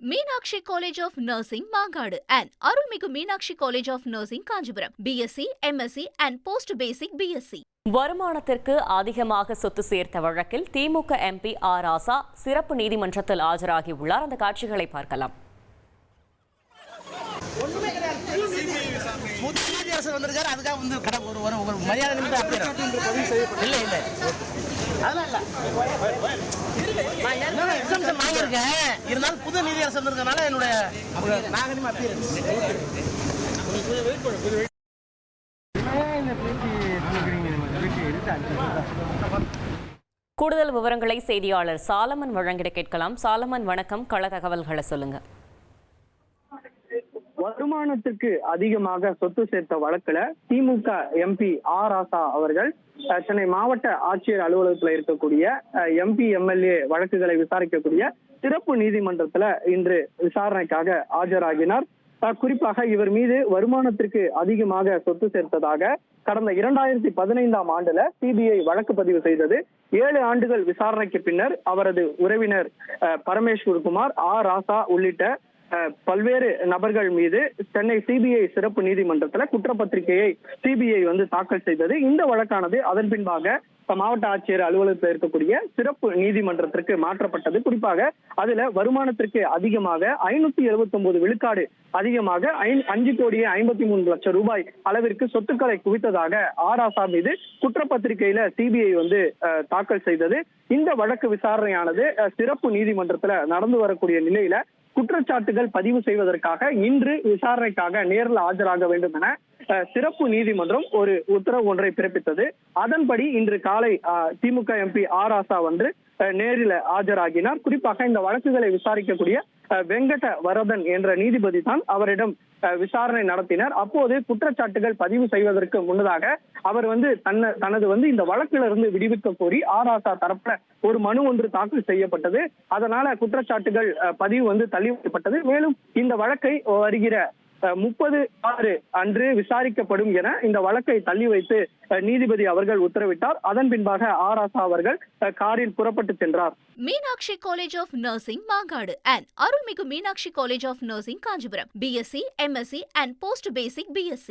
Meenakshi College of Nursing, Mangadu, and Arulmigu Meenakshi College of Nursing, Kanjipuram, BSc, MSc, and Post-Basic BSc. வருமானத்திற்கு அதிகமாக சொத்து சேர்த்த வழக்கில் திமுக MP R ராசா சிறப்பு நீதிமன்றத்தில் ஆஜராகியுள்ளார். அந்த காட்சிகளை பார்க்கலாம். புது நீதியரசர் வந்திருக்கனால என்னுடைய கூடுதல் விவரங்களை செய்தியாளர் சாலமன் வழங்கிட கேட்கலாம். சாலமன், வணக்கம். கள தகவல்களை சொல்லுங்க. வருமானத்திற்கு அதிகமாக சொத்து சேர்த்த வழக்குல திமுக எம்பி ஆர் ராசா அவர்கள் சென்னை மாவட்ட ஆட்சியர் அலுவலகத்தில் இருக்கக்கூடிய எம்பி எம்எல்ஏ வழக்குகளை விசாரிக்கக்கூடிய சிறப்பு நீதிமன்றத்துல இன்று விசாரணைக்காக ஆஜராகினார். குறிப்பாக இவர் மீது வருமானத்திற்கு அதிகமாக சொத்து சேர்த்ததாக கடந்த 2015ஆம் ஆண்டுல சிபிஐ வழக்கு பதிவு செய்தது. 7 ஆண்டுகள் விசாரணைக்கு பின்னர் அவரது உறவினர் பரமேஸ்வர் குமார், ஆர் ராசா உள்ளிட்ட பல்வேறு நபர்கள் மீது சென்னை சிபிஐ சிறப்பு நீதிமன்றத்துல குற்றப்பத்திரிகையை சிபிஐ தாக்கல் செய்தது. இந்த வழக்கானது அதன் பின்பாக மாவட்ட ஆட்சியர் அலுவலகத்தில் இருக்கக்கூடிய சிறப்பு நீதிமன்றத்திற்கு மாற்றப்பட்டது. குறிப்பாக அதுல வருமானத்திற்கு அதிகமாக 579 விழுக்காடு அதிகமாக 5,53,00,000 ரூபாய் அளவிற்கு சொத்துக்களை குவித்ததாக ஆர் ராசா மீது குற்றப்பத்திரிகையில சிபிஐ தாக்கல் செய்தது. இந்த வழக்கு விசாரணையானது சிறப்பு நீதிமன்றத்துல நடந்து வரக்கூடிய நிலையில குற்றச்சாட்டுகள் பதிவு செய்வதற்காக இன்று விசாரணைக்காக நேரில் ஆஜராக வேண்டும் என சிறப்பு நீதிமன்றம் ஒரு உத்தரவு ஒன்றை பிறப்பித்தது. அதன்படி இன்று காலை திமுக எம்பி ஆர் ராசா நேரில் ஆஜராகினார். குறிப்பாக இந்த வழக்குகளை விசாரிக்கக்கூடிய வெங்கட வரதன் என்ற நீதிபதி தான் அவரிடம் விசாரணை நடத்தினர். அப்போது குற்றச்சாட்டுகள் பதிவு செய்வதற்கு முன்னதாக அவர் தனது இந்த வழக்கிலிருந்து விடுவிக்க கோரி ஆர் ராசா தரப்புல ஒரு மனு ஒன்று தாக்கல் செய்யப்பட்டது. அதனால குற்றச்சாட்டுகள் பதிவு தள்ளி வைக்கப்பட்டது. மேலும் இந்த வழக்கை வருகிற 30/6 அன்று விசாரிக்கப்படும் என இந்த வழக்கை தள்ளி வைத்து நீதிபதி அவர்கள் உத்தரவிட்டார். அதன் பின்பாக ஆர் ராசா அவர்கள் காரில் புறப்பட்டு சென்றார். Meenakshi College of Nursing, Mangadu, and Arulmigu Meenakshi College of Nursing, Kanjipuram, BSc, MSc, and Post-Basic BSc.